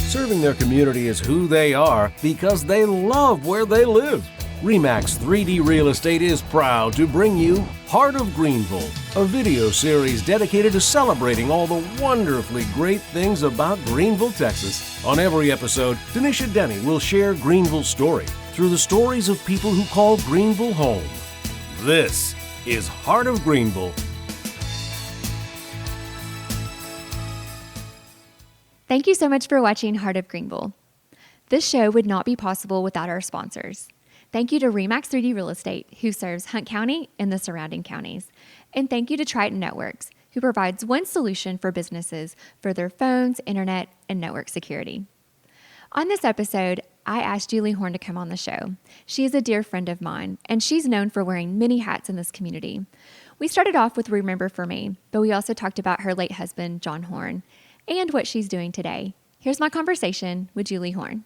Serving their community is who they are because they love where they live. REMAX 3D Real Estate is proud to bring you Heart of Greenville, a video series dedicated to celebrating all the wonderfully great things about Greenville, Texas. On every episode, Dennisha Denney will share Greenville's story through the stories of people who call Greenville home. This is Heart of Greenville. Thank you so much for watching Heart of Greenville. This show would not be possible without our sponsors. Thank you to REMAX 3D Real Estate, who serves Hunt County and the surrounding counties. And thank you to Triton Networks, who provides one solution for businesses for their phones, internet, and network security. On this episode, I asked Julie Horn to come on the show. She is a dear friend of mine, and she's known for wearing many hats in this community. We started off with Remember For Me, but we also talked about her late husband, John Horn, and what she's doing today. Here's my conversation with Julie Horn.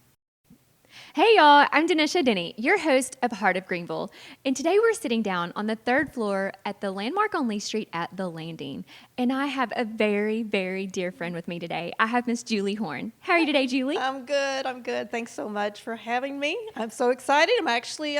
Hey y'all, I'm Dennisha Denney, your host of Heart of Greenville, and today we're sitting down on the third floor at the landmark on Lee Street at The Landing, and I have a very, very dear friend with me today. I have Miss Julie Horn. How are you today, Julie? I'm good. Thanks so much for having me. I'm so excited. I'm actually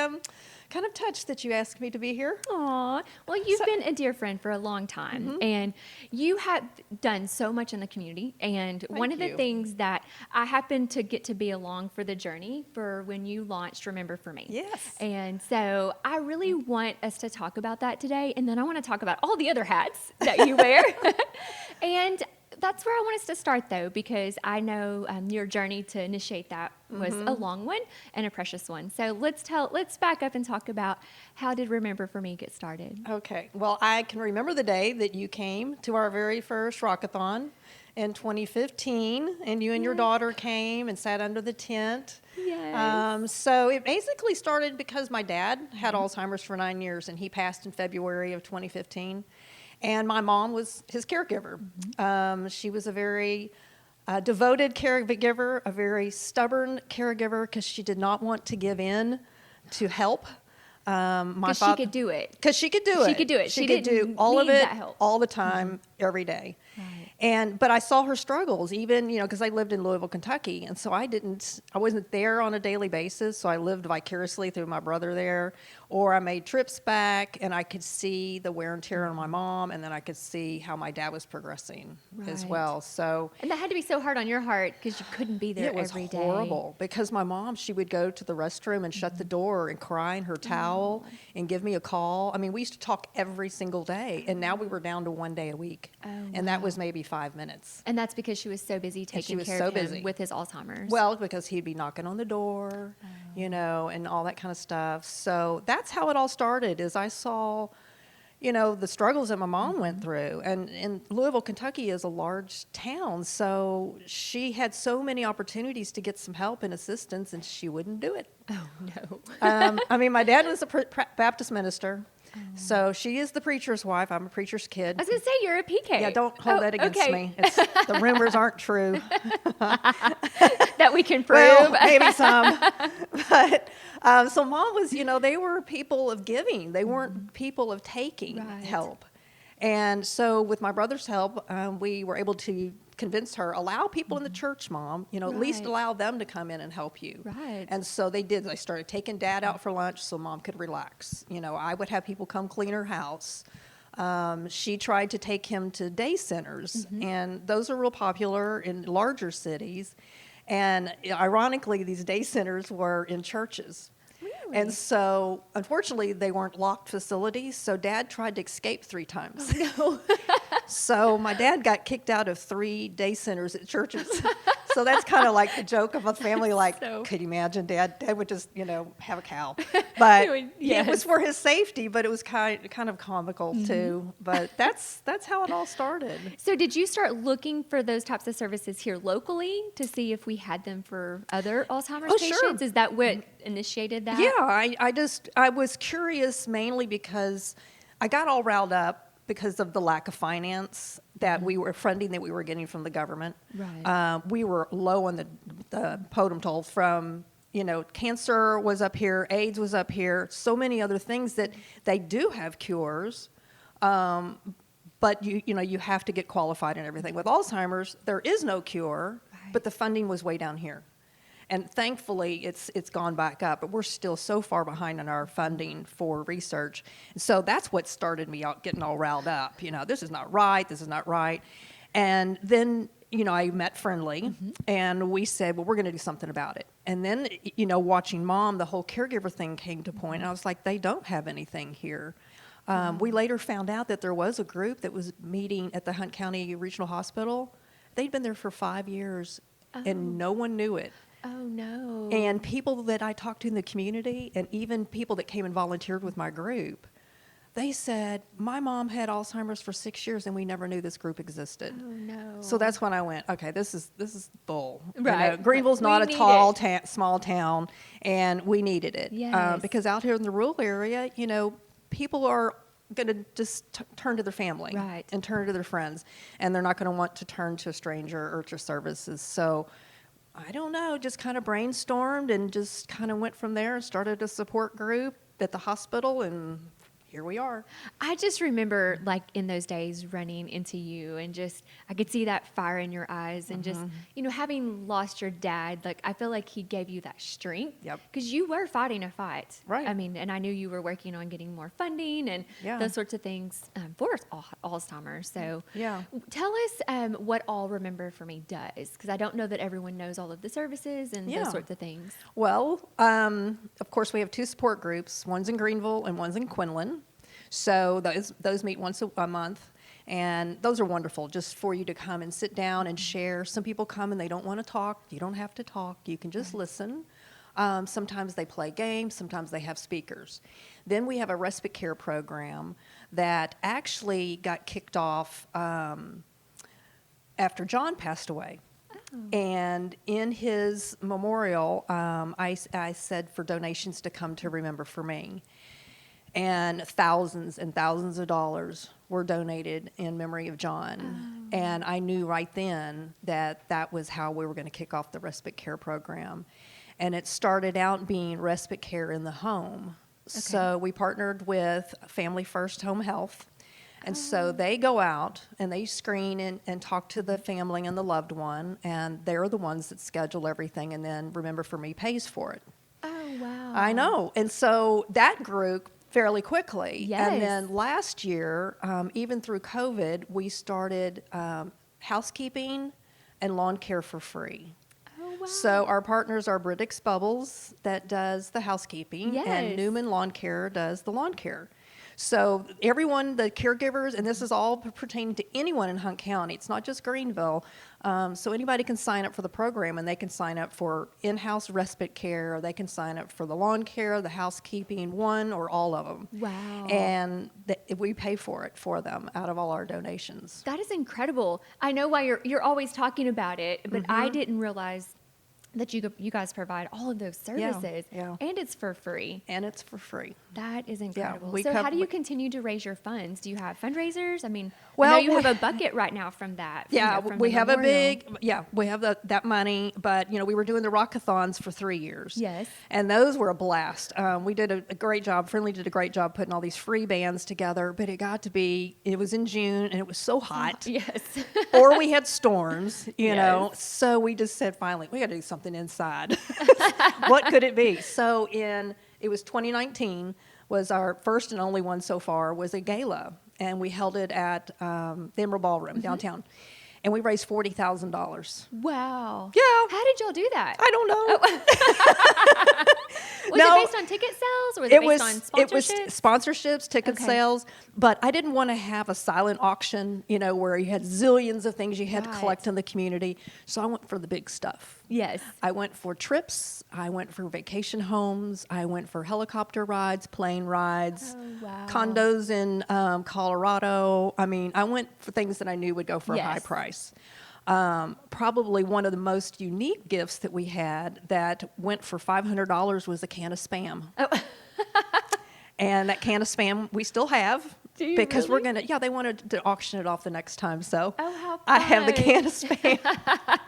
kind of touched that you asked me to be here. Aw, well, you've been a dear friend for a long time, and you have done so much in the community, and one of the things that I happened to get to be along for the journey for when you launched Remember For Me. Yes. And so I really want us to talk about that today, and then I want to talk about all the other hats that you wear. And that's where I want us to start, though, because I know your journey to initiate that was a long one and a precious one. So let's back up and talk about how did Remember For Me get started? Okay. Well, I can remember the day that you came to our very first Rockathon in 2015, and you and your daughter came and sat under the tent. Yes. So it basically started because my dad had Alzheimer's for 9 years, and he passed in February of 2015. And my mom was his caregiver. She was a very devoted caregiver, a very stubborn caregiver, because she did not want to give in to help. Because she could do it. Because she could do it. She could do it. She could do all of need it, that help. all the time, every day. Right. But I saw her struggles, even, because I lived in Louisville, Kentucky, and so I wasn't there on a daily basis, so I lived vicariously through my brother there, or I made trips back, and I could see the wear and tear on my mom, and then I could see how my dad was progressing as well. So, and that had to be so hard on your heart because you couldn't be there every day. It was horrible because my mom, she would go to the restroom and shut the door and cry in her towel and give me a call. I mean, we used to talk every single day, and now we were down to 1 day a week, and that was maybe 5 minutes. And that's because she was so busy taking care of him with his Alzheimer's. Well, because he'd be knocking on the door, and all that kind of stuff. So that's how it all started, is I saw, the struggles that my mom went through. And in Louisville, Kentucky is a large town, so she had so many opportunities to get some help and assistance, and she wouldn't do it. Oh, no. My dad was a Baptist minister. So she is the preacher's wife. I'm a preacher's kid. I was going to say, you're a PK. Yeah, don't hold that against me. The rumors aren't true. That we can prove. Well, maybe some. But so Mom was, they were people of giving. They weren't people of taking help. And so with my brother's help, we were able to convince her, allow people in the church, Mom, at least allow them to come in and help you. Right. And so they did. They started taking Dad out for lunch so Mom could relax. I would have people come clean her house. She tried to take him to day centers, and those are real popular in larger cities. And ironically, these day centers were in churches. Really? And so, unfortunately, they weren't locked facilities, so Dad tried to escape 3 times. Oh, no. So my dad got kicked out of 3 day centers at churches. So that's kind of like the joke of a family, could you imagine Dad? Dad would just, have a cow. But it was for his safety, but it was kind of comical too. But that's how it all started. So did you start looking for those types of services here locally to see if we had them for other Alzheimer's patients? Sure. Is that what initiated that? Yeah, I was curious mainly because I got all riled up because of the lack of finance that we were funding that we were getting from the government. Right. We were low on the totem pole from, cancer was up here, AIDS was up here, so many other things that they do have cures, but you have to get qualified and everything. With Alzheimer's, there is no cure. but the funding was way down here. And thankfully, it's gone back up, but we're still so far behind on our funding for research. So that's what started me out getting all riled up. This is not right. This is not right. And then, I met Friendly, and we said, well, we're going to do something about it. And then, watching Mom, the whole caregiver thing came to point, and I was like, they don't have anything here. We later found out that there was a group that was meeting at the Hunt County Regional Hospital. They'd been there for 5 years, and no one knew it. Oh, no. And people that I talked to in the community, and even people that came and volunteered with my group, they said, my mom had Alzheimer's for 6 years, and we never knew this group existed. Oh, no. So that's when I went, okay, this is bull. Right. Greenville's We not a need small town, and we needed it. Yes. Because out here in the rural area, people are going to just turn to their family Right. and turn to their friends, and they're not going to want to turn to a stranger or to services. So I don't know, just kind of brainstormed and just kind of went from there and started a support group at the hospital, and here we are. I just remember, like, in those days running into you, and just, I could see that fire in your eyes, and just, having lost your dad, like, I feel like he gave you that strength. Yep. Because you were fighting a fight. Right. I mean, and I knew you were working on getting more funding and Yeah. those sorts of things for Alzheimer's. So Yeah. tell us what All Remember For Me does, because I don't know that everyone knows all of the services and Yeah. those sorts of things. Well, of course, we have 2 support groups. One's in Greenville and one's in Quinlan. So those meet once a month, and those are wonderful, just for you to come and sit down and share. Some people come and they don't want to talk. You don't have to talk. You can just listen. Sometimes they play games. Sometimes they have speakers. Then we have a respite care program that actually got kicked off after John passed away. And in his memorial, I said for donations to come to Remember For Me. And thousands of dollars were donated in memory of John. And I knew right then that was how we were going to kick off the respite care program. And it started out being respite care in the home. Okay. So we partnered with Family First Home Health. And so they go out and they screen and talk to the family and the loved one, and they're the ones that schedule everything, and then Remember For Me pays for it. Oh, wow. I know. And so that grew fairly quickly. Yes. And then last year, even through COVID, we started housekeeping and lawn care for free. Oh, wow. So our partners are British Bubbles that does the housekeeping, Yes. and Newman Lawn Care does the lawn care. So everyone, the caregivers, and this is all pertaining to anyone in Hunt County. It's not just Greenville. So anybody can sign up for the program, and they can sign up for in-house respite care, or they can sign up for the lawn care, the housekeeping, one or all of them. Wow. And we pay for it for them out of all our donations. That is incredible. I know why you're always talking about it, but I didn't realize that you guys provide all of those services, yeah. and it's for free. And it's for free. That is incredible. we So how do you we- continue to raise your funds? Do you have fundraisers? I mean, I Well, know you we- have a bucket right now from that. Yeah, from we the have memorial. we have that money, but we were doing the rockathons for 3 years. Yes. And those were a blast. We did a great job. Friendly did a great job putting all these free bands together, but it was in June and it was so hot. Yes. Or we had storms, you know. Yes. So we just said, finally, we got to do something inside. What could it be? So it was 2019 was our first and only one so far, was a gala. And we held it at the Emerald Ballroom downtown. And we raised $40,000. Wow. Yeah. How did y'all do that? I don't know. Was No. it based on ticket sales, or was it based on sponsorships? It was sponsorships, ticket Okay. sales, but I didn't want to have a silent auction, where you had zillions of things you had to Right. collect in the community. So I went for the big stuff. Yes. I went for trips. I went for vacation homes. I went for helicopter rides, plane rides, Oh, wow. condos in Colorado. I mean, I went for things that I knew would go for a high Yes. price. Probably one of the most unique gifts that we had that went for $500 was a can of Spam. Oh. And that can of Spam we still have. Do you because really? they wanted to auction it off the next time. So Oh, how I have the fun. can of Spam.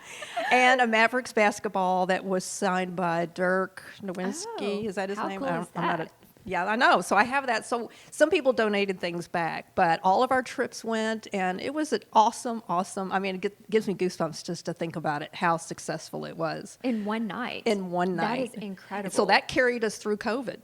And a Mavericks basketball that was signed by Dirk Nowinski. Oh, Is that his how name? cool is I'm not a that? Yeah, I know. So I have that. So some people donated things back, but all of our trips went, and it was an awesome. I mean, it gives me goosebumps just to think about it, how successful it was. In one night. In one night. That is incredible. So that carried us through COVID.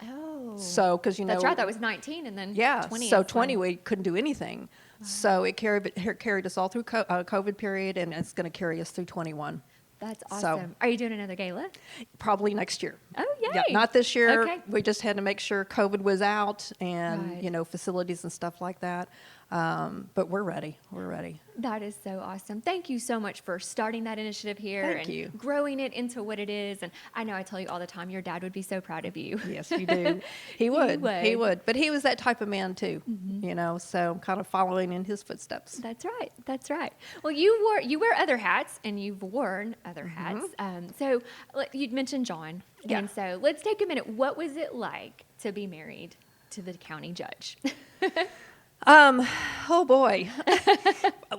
Oh. So, because, you know. That's right. That was 19, and then 20. So 20, we couldn't do anything. Wow. So it carried us all through COVID period, and it's going to carry us through 21. That's awesome. So, are you doing another gala? Probably next year. Oh, yay. Yeah, not this year. Okay. We just had to make sure COVID was out and, Right. you know, facilities and stuff like that. But we're ready. We're ready. That is so awesome. Thank you so much for starting that initiative here Thank and you. growing it into what it is. And I know I tell you all the time, your dad would be so proud of you. Yes, you do. He would. He would. But he was that type of man too, you know, so I'm kind of following in his footsteps. That's right. That's right. Well, you wear other hats, and you've worn other hats. So you'd mentioned John. Yeah. And so let's take a minute. What was it like to be married to the county judge? Oh boy.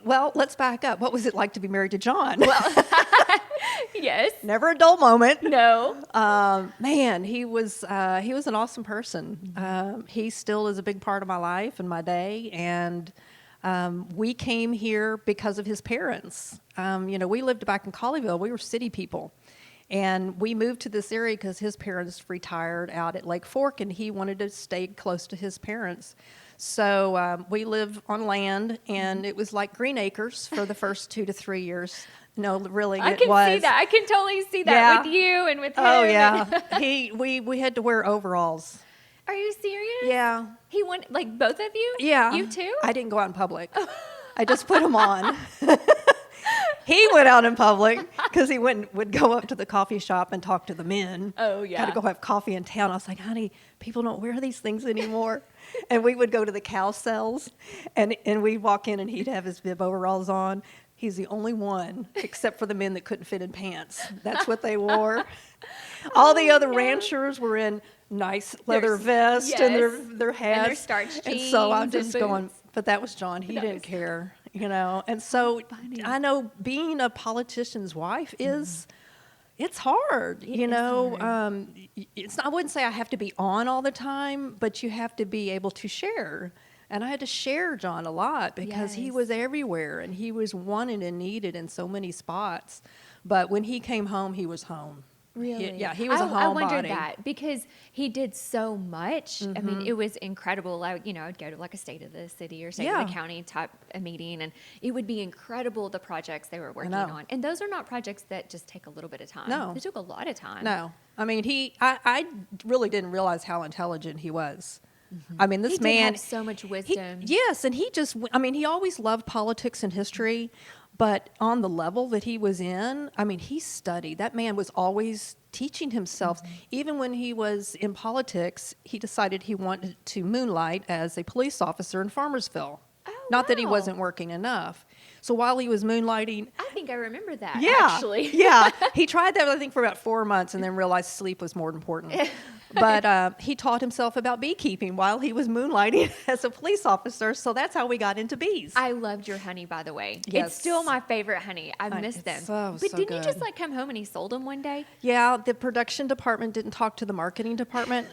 Well, let's back up. What was it like to be married to John? Well, Yes. never a dull moment. No. Man, he was an awesome person. He still is a big part of my life and my day. And we came here because of his parents. You know, we lived back in Colleyville. We were city people. And we moved to this area because his parents retired out at Lake Fork, and he wanted to stay close to his parents. So we live on land, and it was like green acres for the first 2 to 3 years. No, really, it was. I can see that. I can totally see that with you and with him. Oh, yeah. We had to wear overalls. Are you serious? Yeah. He went, like, both of you? Yeah. You too? I didn't go out in public. I just put them on. He went out in public because he would go up to the coffee shop and talk to the men. Oh, yeah. Got to go have coffee in town. I was like, honey, people don't wear these things anymore. And we would go to the cow cells, and we'd walk in, and he'd have his bib overalls on. He's the only one, except for the men that couldn't fit in pants. That's what they wore. All the other ranchers were in nice leather vests and their hats. And their starched And so I'm jeans just and going, boots. but that was John. He didn't care, you know. And so funny. I know being a politician's wife is, it's hard, you is know. hard. It's not, I wouldn't say I have to be on all the time, but you have to be able to share. And I had to share John a lot because he Yes. was everywhere, and he was wanted and needed in so many spots. But when he came home, he was home. Really? He was a homebody. I wondered that because he did so much. I mean, it was incredible. Like, you know, I'd go to like a state of the city or state of the county type a meeting, and it would be incredible the projects they were working on. And those are not projects that just take a little bit of time. No. They took a lot of time. No. I mean, I really didn't realize how intelligent he was. I mean, this He did man have so much wisdom. Yes, and he always loved politics and history, but on the level that he was in, I mean, he studied. That man was always teaching himself. Even when he was in politics, he decided he wanted to moonlight as a police officer in Farmersville. Oh, Not that he wow. wasn't working enough. So while he was moonlighting, I think I remember that, yeah, actually. yeah, he tried that, I think, for about 4 months and then realized sleep was more important. But he taught himself about beekeeping while he was moonlighting as a police officer. So that's how we got into bees. I loved your honey, by the way. Yes. It's still my favorite honey. I miss it's them. so But didn't good. you just like come home and he sold them one day? Yeah, the production department didn't talk to the marketing department.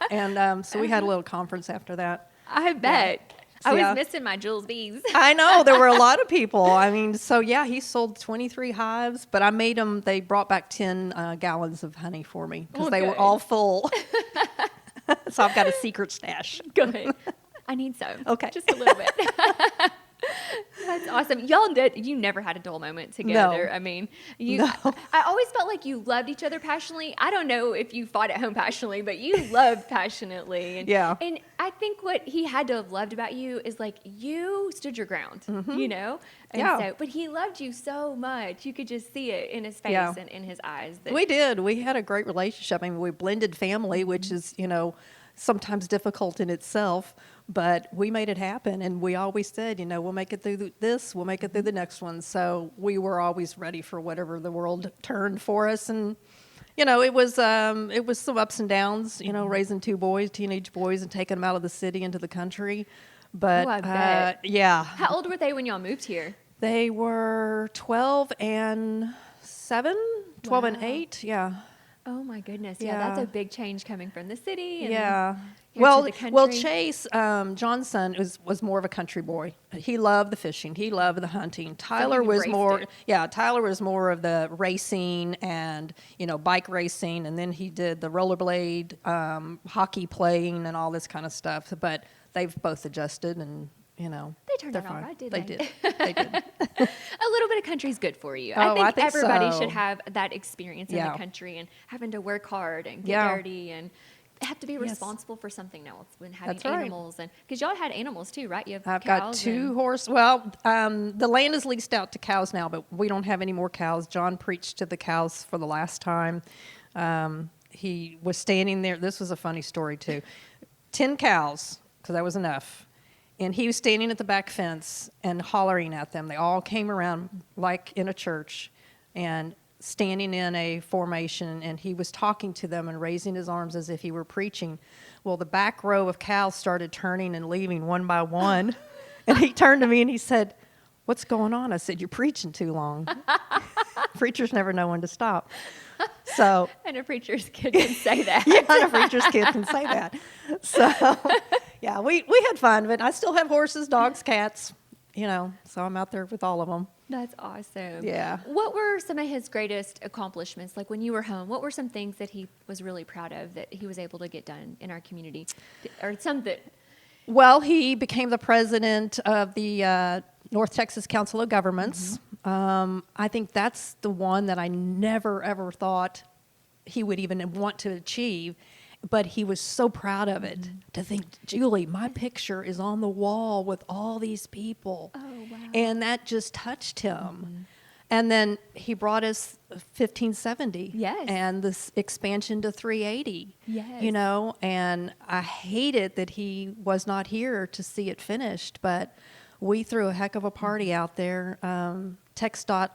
And so we had a little conference after that. I bet. I Yeah. was missing my Jules bees. I know, there were a lot of people. I mean, so yeah, he sold 23 hives, but I made them, they brought back 10 gallons of honey for me because they were good. all full. So I've got a secret stash. Good. I need some. Okay. Just a little bit. That's awesome. You never had a dull moment together. No. I mean, No. I always felt like you loved each other passionately. I don't know if you fought at home passionately, but you loved passionately. And, Yeah. And I think what he had to have loved about you is like you stood your ground, you know? And Yeah. so, but he loved you so much. You could just see it in his face Yeah. and in his eyes. That, We did. We had a great relationship. I mean, we blended family, which is, you know, sometimes difficult in itself, but we made it happen. And we always said, you know, we'll make it through this, we'll make it through the next one. So we were always ready for whatever the world turned for us. And, you know, it was some ups and downs, you know, raising 2 boys, teenage boys, and taking them out of the city into the country. But, I bet. yeah. How old were they when y'all moved here? They were 12 and 7, 12 and Wow. 8, yeah. Oh my goodness. Yeah, Yeah. that's a big change coming from the city. And Yeah. here Well, to the country. well, Chase, John's son, was more of a country boy. He loved the fishing. He loved the hunting. Tyler was embraced more, it. yeah, Tyler was more of the racing and, bike racing. And then he did the rollerblade, hockey playing and all this kind of stuff. But they've both adjusted and, They turned they're out all fine. right, did They they? did. They did. A little bit of country is good for you. Oh, I think everybody so. should have that experience in Yeah. the country and having to work hard and get Yeah. dirty and have to be Yes. responsible for something else when having That's right. animals. And because y'all had animals too, right? You have I've cows got 2 and- horses. Well, the land is leased out to cows now, but we don't have any more cows. John preached to the cows for the last time. He was standing there. This was a funny story, too. 10 cows, because that was enough. And he was standing at the back fence and hollering at them. They all came around like in a church and standing in a formation, and he was talking to them and raising his arms as if he were preaching. Well, the back row of cows started turning and leaving one by one. And he turned to me and he said, "What's going on?" I said, "You're preaching too long." Preachers never know when to stop. So, And a preacher's kid can say that. yeah, a preacher's kid can say that. So, yeah, we had fun, but I still have horses, dogs, cats, so I'm out there with all of them. That's awesome. Yeah. What were some of his greatest accomplishments? Like when you were home, what were some things that he was really proud of that he was able to get done in our community? Or some that, Well, he became the president of the North Texas Council of Governments. I think that's the one that I never, ever thought he would even want to achieve. But he was so proud of it to think, "Julie, my picture is on the wall with all these people." Oh, wow. And that just touched him. And then he brought us 1570. Yes. And this expansion to 380. Yes. And I hated that he was not here to see it finished, but we threw a heck of a party out there. TxDOT,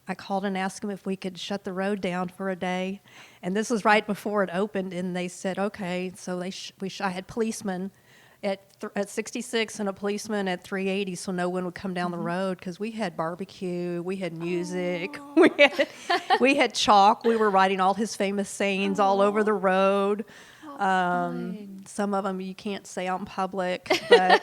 I called and asked them if we could shut the road down for a day. And this was right before it opened, and they said, okay. So I had policemen at 66 and a policeman at 380, so no one would come down the road, because we had barbecue, we had music, we had chalk. We were writing all his famous sayings all over the road. Some of them you can't say out in public, but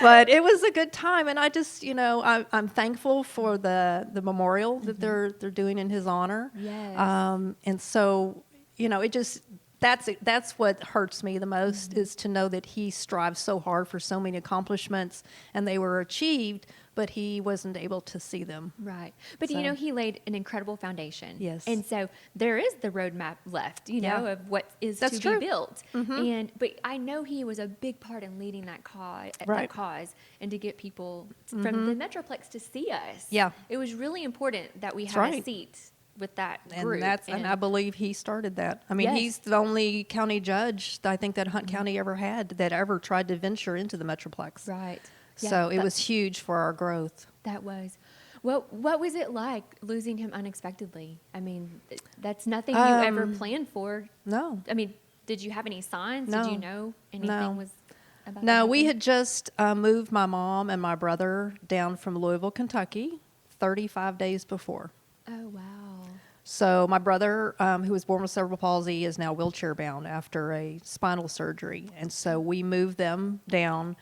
but it was a good time. And I just, I'm thankful for the memorial that they're doing in his honor. Yes. And so, it just, that's what hurts me the most, is to know that he strived so hard for so many accomplishments, and they were achieved, but he wasn't able to see them. right. But, So- he laid an incredible foundation. Yes. And so there is the roadmap left, Yeah. of what is That's to true. be built. But I know he was a big part in leading that cause, Right. and to get people from the Metroplex to see us. Yeah. It was really important that we That's had a right. seat with that And group. and I believe he started that. I mean, Yes. he's the only county judge I think that Hunt County ever had that ever tried to venture into the Metroplex. Right. Yeah, So it that- was huge for our growth. That was. Well, what was it like losing him unexpectedly? I mean, that's nothing you ever planned for. No. I mean, did you have any signs? No. Did you know anything No. was about to No, we happen? had just moved my mom and my brother down from Louisville, Kentucky, 35 days before. Oh, wow. So my brother, who was born with cerebral palsy, is now wheelchair bound after a spinal surgery. And so we moved them down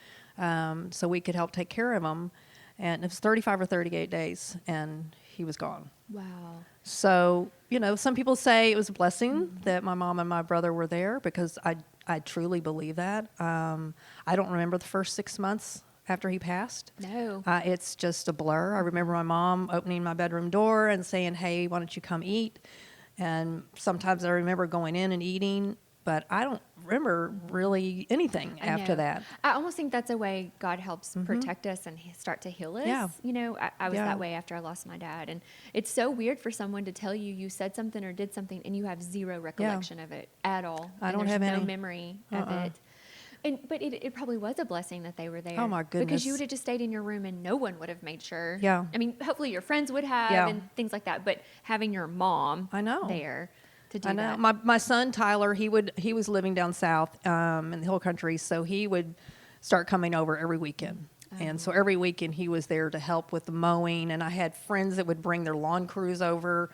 so we could help take care of him. And it was 35 or 38 days, and he was gone. Wow. So, some people say it was a blessing that my mom and my brother were there, because I truly believe that. I don't remember the first 6 months after he passed. No. It's just a blur. I remember my mom opening my bedroom door and saying, "Hey, why don't you come eat?" And sometimes I remember going in and eating, but I don't remember really anything I after know. that. I almost think that's a way God helps protect us and start to heal us. Yeah. I was Yeah. that way after I lost my dad. And it's so weird for someone to tell you said something or did something and you have zero recollection of it at all. I And don't there's have no any. memory of it. But it probably was a blessing that they were there. Oh, my Because goodness. you would have just stayed in your room and no one would have made sure. Yeah. I mean, hopefully your friends would have Yeah. and things like that. But having your mom I know. there to do I know. that. My son Tyler, he was living down south in the hill country, so he would start coming over every weekend. And so every weekend he was there to help with the mowing, and I had friends that would bring their lawn crews over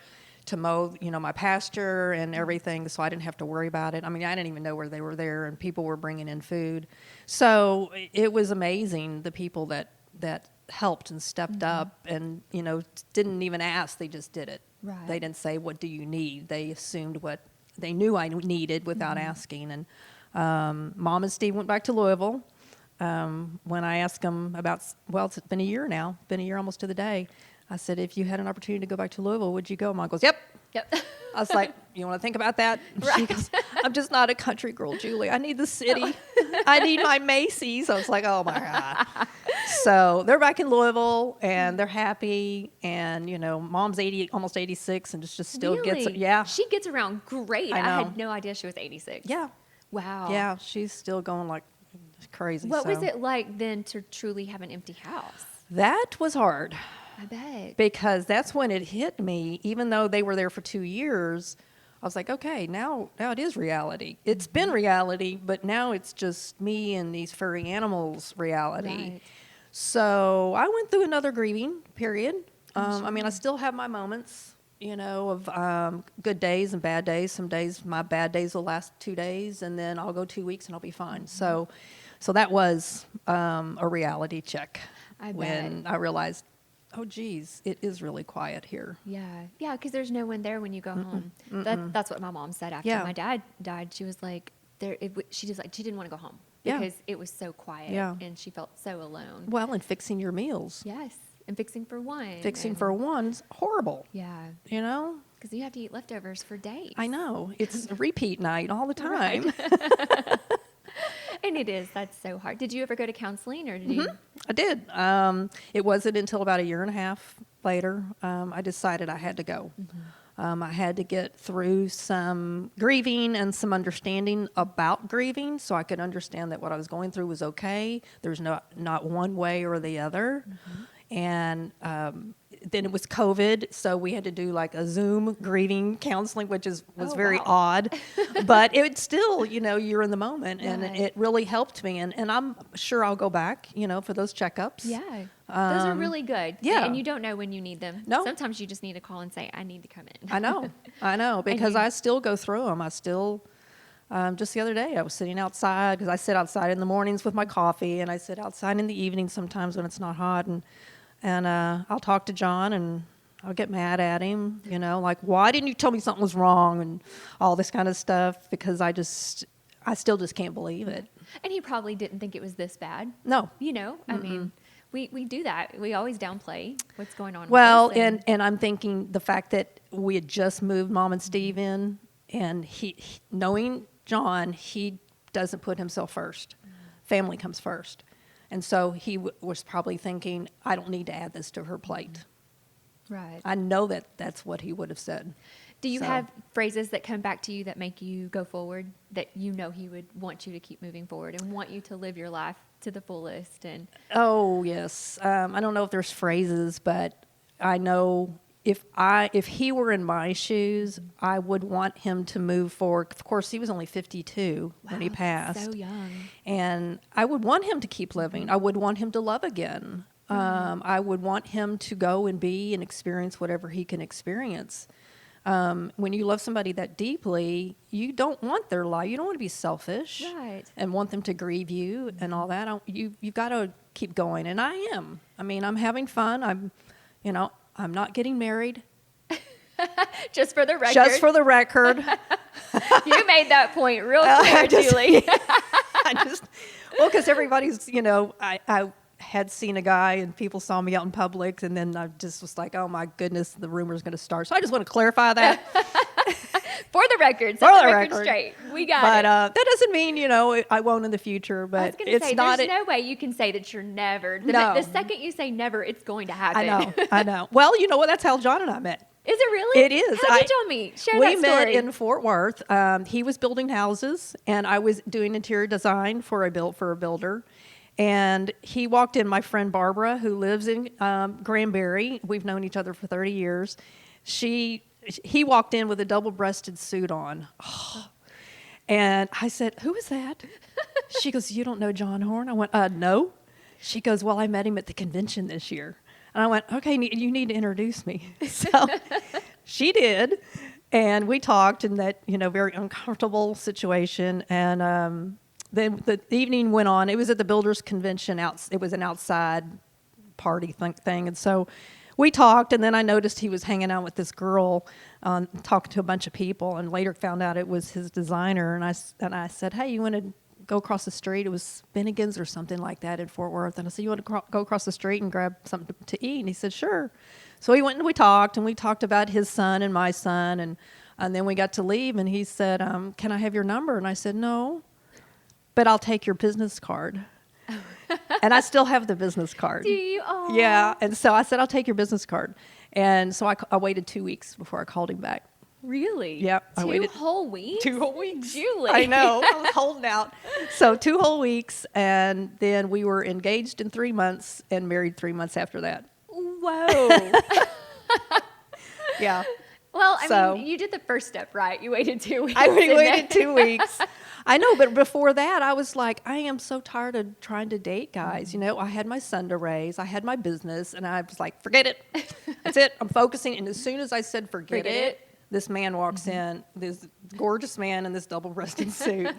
to mow, my pasture and everything, so I didn't have to worry about it. I mean, I didn't even know where they were there, and people were bringing in food. So it was amazing, the people that helped and stepped up and, didn't even ask. They just did it. Right. They didn't say, what do you need? They assumed what they knew I needed without asking. And Mom and Steve went back to Louisville. When I asked them about, it's been a year now, almost to the day. I said, if you had an opportunity to go back to Louisville, would you go? Mom goes, yep. I was like, you want to think about that? She goes, I'm just not a country girl, Julie. I need the city. I need my Macy's. I was like, oh, my God. So they're back in Louisville, and they're happy. And, Mom's 80, almost 86, and just still Really? gets, yeah. She gets around great. I I know. had no idea she was 86. Yeah. Wow. Yeah, she's still going like crazy. What was so. it like then to truly have an empty house? That was hard. I bet. Because that's when it hit me. Even though they were there for 2 years, I was like, okay, now it is reality. It's been reality, but now it's just me and these furry animals reality. Right. So I went through another grieving period. I mean, I still have my moments, of good days and bad days. Some days, my bad days will last 2 days, and then I'll go 2 weeks and I'll be fine. So that was a reality check. I when bet. I realized, oh, geez, it is really quiet here. Yeah, because there's no one there when you go home. That's what my mom said after Yeah. my dad died. She was like, she didn't want to go home Yeah. because it was so quiet Yeah. and she felt so alone. Well, and fixing your meals. Yes, and fixing for one. Fixing and- for one's horrible, Yeah, Because because you have to eat leftovers for days. I know. It's a repeat night all the time. And it is. That's so hard. Did you ever go to counseling or did you? I did. It wasn't until about a year and a half later I decided I had to go. I had to get through some grieving and some understanding about grieving so I could understand that what I was going through was okay. There's not one way or the other. And then it was COVID, so we had to do like a Zoom grieving counseling, which was very wow. odd. But it still, you're in the moment, and Right. it really helped me. And I'm sure I'll go back, for those checkups. Yeah. Those are really good. yeah. And you don't know when you need them. No. Sometimes you just need to call and say, I need to come in. I know, because you- I still go through them. I still, just the other day, I was sitting outside, because I sit outside in the mornings with my coffee, and I sit outside in the evening sometimes when it's not hot, and I'll talk to John, and I'll get mad at him, like, why didn't you tell me something was wrong, and all this kind of stuff, because I still just can't believe it. And he probably didn't think it was this bad. No. I mean, we do that. We always downplay what's going on Well, with us. and I'm thinking the fact that we had just moved Mom and Steve in, and he knowing John, he doesn't put himself first. Family comes first. And so he was probably thinking, I don't need to add this to her plate. Right. I know that's what he would have said. Do you So- have phrases that come back to you that make you go forward, that he would want you to keep moving forward and want you to live your life to the fullest? And Oh, yes. I don't know if there's phrases, but I know if he were in my shoes, I would want him to move forward. Of course, he was only 52 when he Wow, passed. so young. And I would want him to keep living. I would want him to love again. I would want him to go and be and experience whatever he can experience. When you love somebody that deeply, you don't want their life. You don't want to be selfish, Right. and want them to grieve you and all that. You've got to keep going, and I am. I mean, I'm having fun. I'm not getting married. Just for the record. Just for the record. You made that point real I clear, just- Julie. Because everybody's, I had seen a guy and people saw me out in public, and then I just was like, oh my goodness, the rumor's going to start. So I just want to clarify that. For the record. Set For the the record record. straight. We got But it. that doesn't mean, I won't in the future, I was but going to it's say, not. there's no way you can say that you're never. No. The second you say never, it's going to happen. I know. Well, you know what? That's how John and I met. Is it really? It is. How did y'all meet? Share we that met story. in Fort Worth. He was building houses, and I was doing interior design for a builder. And he walked in. My friend Barbara, who lives in Granbury, we've known each other for 30 years. He walked in with a double-breasted suit on. And I said, "Who is that?" She goes, "You don't know John Horn?" I went, "No." She goes, "Well, I met him at the convention this year." And I went, "Okay, you need to introduce me." So She did. And we talked in that, very uncomfortable situation. And then the evening went on. It was at the Builders Convention. It was an outside party thing. And so we talked, and then I noticed he was hanging out with this girl, talking to a bunch of people, and later found out it was his designer. And I said, hey, you want to go across the street? It was Bennigan's or something like that in Fort Worth. And I said, you want to go across the street and grab something to eat? And he said, sure. So we went and we talked about his son and my son, and then we got to leave, and he said, can I have your number? And I said, no, but I'll take your business card. And I still have the business card. Do you? Oh. Yeah, and so I said, I'll take your business card. And so I waited 2 weeks before I called him back. Really? Yep. I waited 2 whole weeks? 2 whole weeks. Julie. I know. I was holding out. So 2 whole weeks, and then we were engaged in 3 months and married 3 months after that. Whoa. Yeah. Well, I mean, you did the first step, right? You waited 2 weeks. I waited 2 weeks. I know, but before that, I was like, I am so tired of trying to date guys. I had my son to raise. I had my business, and I was like, forget it. That's it. I'm focusing. And as soon as I said forget it, this man walks in, this gorgeous man in this double-breasted suit.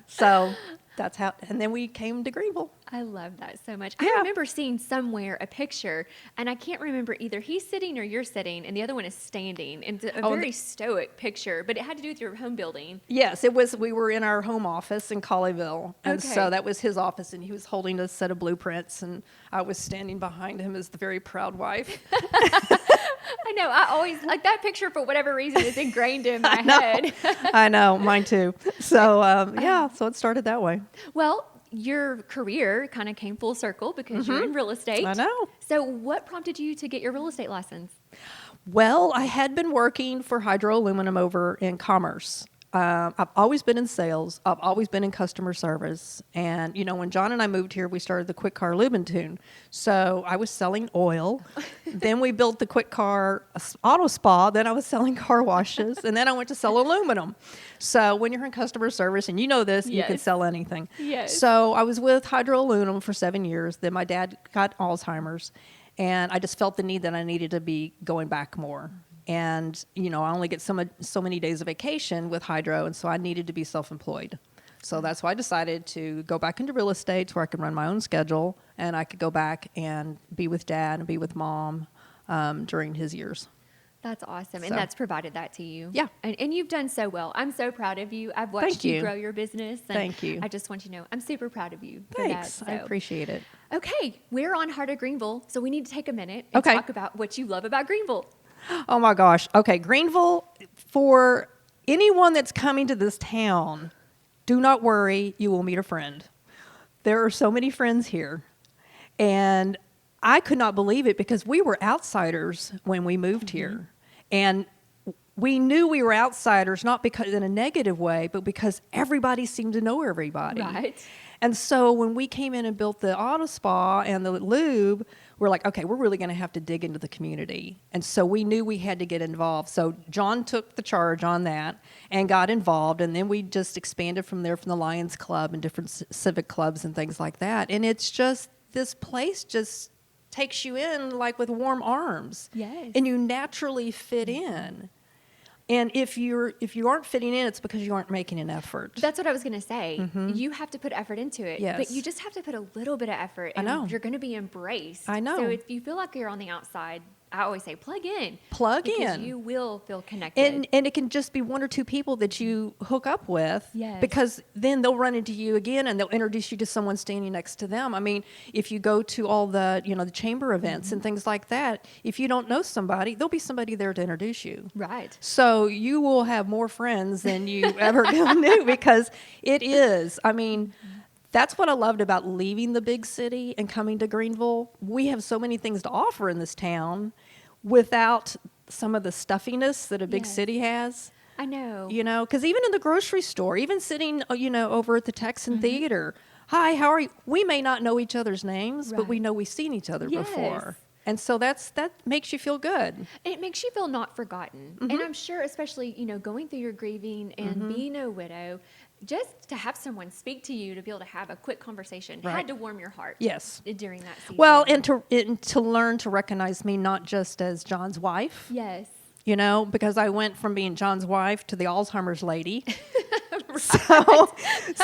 So that's how, and then we came to Greenville. I love that so much. Yeah. I remember seeing somewhere a picture, and I can't remember either he's sitting or you're sitting, and the other one is standing. And it's a very stoic picture, but it had to do with your home building. Yes, it was. We were in our home office in Colleyville, and Okay. so that was his office, and he was holding a set of blueprints, and I was standing behind him as the very proud wife. I know. I always, like that picture, for whatever reason, is ingrained in my head. I know, mine too. So, so it started that way. Well, your career kind of came full circle because you're in real estate. I know. So what prompted you to get your real estate license? Well, I had been working for Hydro Aluminum over in Commerce. I've always been in sales. I've always been in customer service. And, when John and I moved here, we started the Quick Car Lube and Tune. So I was selling oil. Then we built the Quick Car Auto Spa. Then I was selling car washes. And then I went to sell aluminum. So when you're in customer service, and you know this, you can Yes. sell anything. Yes. So I was with Hydro Aluminum for 7 years. Then my dad got Alzheimer's. And I just felt the need that I needed to be going back more. And, I only get so many days of vacation with Hydro, and so I needed to be self-employed. So that's why I decided to go back into real estate where I could run my own schedule, and I could go back and be with Dad and be with Mom during his years. That's awesome. So. And that's provided that to you. Yeah. And you've done so well. I'm so proud of you. I've watched Thank you you. grow your business. And Thank you. I just want you to know I'm super proud of you Thanks. for that. I So. appreciate it. Okay, we're on Heart of Greenville, so we need to take a minute and Okay. talk about what you love about Greenville. Oh, my gosh. Okay, Greenville, for anyone that's coming to this town, do not worry, you will meet a friend. There are so many friends here. And I could not believe it because we were outsiders when we moved here. And we knew we were outsiders, not because in a negative way, but because everybody seemed to know everybody. Right. And so when we came in and built the auto spa and the lube, we're like, okay, we're really going to have to dig into the community. And so we knew we had to get involved. So John took the charge on that and got involved. And then we just expanded from there, from the Lions Club and different civic clubs and things like that. And it's just, this place just takes you in like with warm arms. Yes. And you naturally fit in. And if you aren't fitting in, it's because you aren't making an effort. That's what I was going to say. You have to put effort into it. Yes. But you just have to put a little bit of effort. And know. you're going to be embraced. I know. So if you feel like you're on the outside, I always say plug in. Plug because in. you will feel connected. And it can just be 1 or 2 people that you hook up with. Yes. Because then they'll run into you again and they'll introduce you to someone standing next to them. I mean, if you go to all the, the chamber events and things like that, if you don't know somebody, there'll be somebody there to introduce you. Right. So you will have more friends than you ever knew because it is. I mean, that's what I loved about leaving the big city and coming to Greenville. We have so many things to offer in this town without some of the stuffiness that a big Yes. city has. I know. Because even in the grocery store, even sitting, over at the Texan Theater, hi, how are you? We may not know each other's names, but we Right. know we've seen each other Yes. before. And so that makes you feel good. It makes you feel not forgotten. And I'm sure, especially, going through your grieving and being a widow, just to have someone speak to you, to be able to have a quick conversation, Right. had to warm your heart. Yes. During that season. Well, and to learn to recognize me not just as John's wife, Yes. you know, because I went from being John's wife to the Alzheimer's lady.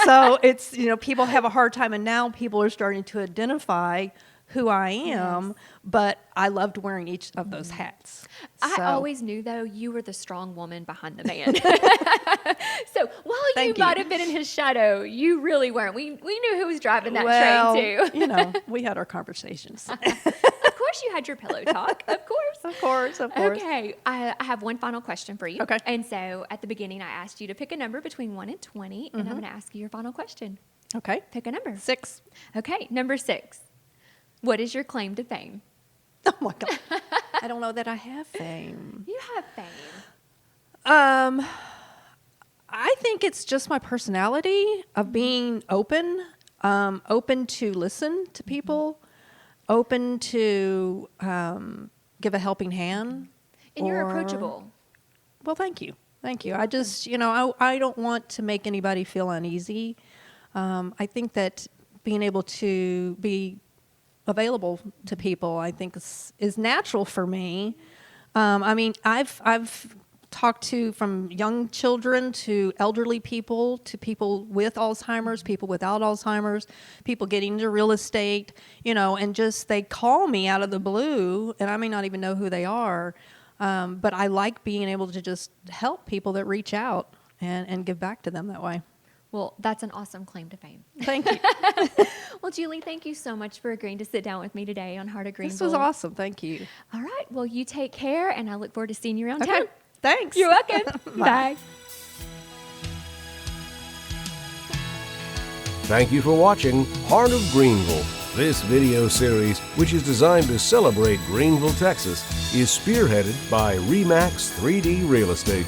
So it's, you know, people have a hard time, and now people are starting to identify who I am, Yes. but I loved wearing each of those hats. I So- always knew, though, you were the strong woman behind the man. So while Thank you might you. have been in his shadow, you really weren't. We knew who was driving that well, train, too. you know, we had our conversations. Of course you had your pillow talk. Of course. Of course, of course. Okay, I have one final question for you. Okay. And so at the beginning, I asked you to pick a number between 1 and 20, and I'm going to ask you your final question. Okay. Pick a number. 6. Okay, number 6. What is your claim to fame? Oh my God. I don't know that I have fame. You have fame. I think it's just my personality of being open, open to listen to people, open to give a helping hand. And you're or- approachable. Well, thank you. Thank you. I just, you know, I don't want to make anybody feel uneasy. I think that being able to be available to people, I think is natural for me. I mean, I've talked to from young children to elderly people to people with Alzheimer's, people without Alzheimer's, people getting into real estate, you know, and just they call me out of the blue, and I may not even know who they are, but I like being able to just help people that reach out and give back to them that way. Well, that's an awesome claim to fame. Thank you. Well, Julie, thank you so much for agreeing to sit down with me today on Heart of Greenville. This was awesome. Thank you. All right. Well, you take care, and I look forward to seeing you around Okay. town. Thanks. You're welcome. Bye. Thank you for watching Heart of Greenville. This video series, which is designed to celebrate Greenville, Texas, is spearheaded by REMAX 3D Real Estate.